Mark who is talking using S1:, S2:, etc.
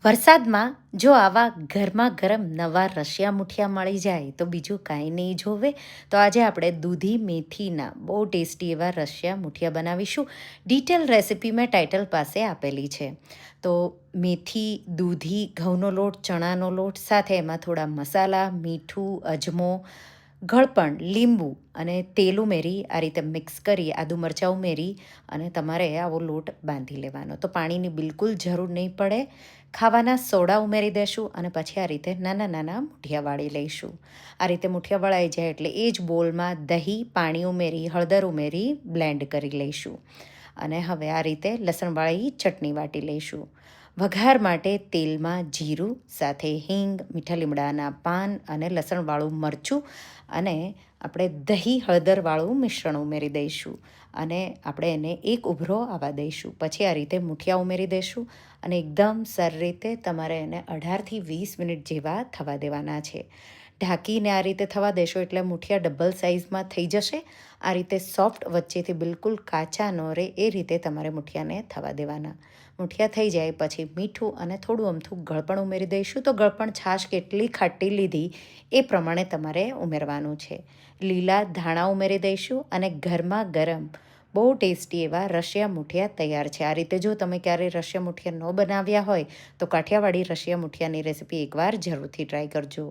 S1: વરસાદમાં જો આવા ગરમા ગરમ નવા રશિયા મુઠિયા મળી જાય તો બીજું કાંઈ નહીં જોવે. તો આજે આપણે દૂધી મેથીના બહુ ટેસ્ટી એવા રશિયા મુઠિયા બનાવીશું. ડિટેલ રેસિપી મેં ટાઇટલ પાસે આપેલી છે. તો મેથી, દૂધી, ઘઉંનો લોટ, ચણાનો લોટ, સાથે એમાં થોડા મસાલા, મીઠું, અજમો, ગળપણ, લીંબુ અને તેલ ઉમેરી આ રીતે મિક્સ કરી આદુ મરચાં ઉમેરી અને તમારે આવો લોટ બાંધી લેવાનો. તો પાણીની બિલકુલ જરૂર નહીં પડે. ખાવાના સોડા ઉમેરી દઈશું અને પછી આ રીતે નાના નાના મુઠિયા વાળી લઈશું. આ રીતે મુઠિયા વળાઈ જાય એટલે એ જ બોલમાં દહીં, પાણી ઉમેરી, હળદર ઉમેરી બ્લેન્ડ કરી લઈશું. અને હવે આ રીતે લસણવાળી ચટણી વાટી લઈશું. વઘાર માટે તેલમાં જીરું સાથે હિંગ, મીઠા લીમડાના પાન અને લસણવાળું મરચું અને આપણે દહીં હળદરવાળું મિશ્રણ ઉમેરી દઈશું અને આપણે એને એક ઉભરો આવવા દઈશું. પછી આ રીતે મુઠિયા ઉમેરી દઈશું અને એકદમ સારી રીતે તમારે એને 18થી 20 મિનિટ જેવા થવા દેવાના છે. ઢાંકીને આ રીતે થવા દેશો એટલે મુઠિયા ડબલ સાઇઝમાં થઈ જશે. આ રીતે સોફ્ટ, વચ્ચેથી બિલકુલ કાચા ન રહે એ રીતે તમારે મુઠિયાને થવા દેવાના. મુઠિયા થઈ જાય પછી મીઠું અને થોડું અમથું ગળપણ ઉમેરી દઈશું. તો ગળપણ છાશ કેટલી ખાટી લીધી એ પ્રમાણે તમારે ઉમેરવાનું છે. લીલા ધાણા ઉમેરી દઈશું અને ગરમા ગરમ બહુ ટેસ્ટી એવા રશિયા મુઠિયા તૈયાર છે. આ રીતે જો તમે ક્યારેય રશિયા મુઠિયા ન બનાવ્યા હોય તો કાઠિયાવાડી રશિયા મુઠિયાની રેસીપી એકવાર જરૂરથી ટ્રાય કરજો.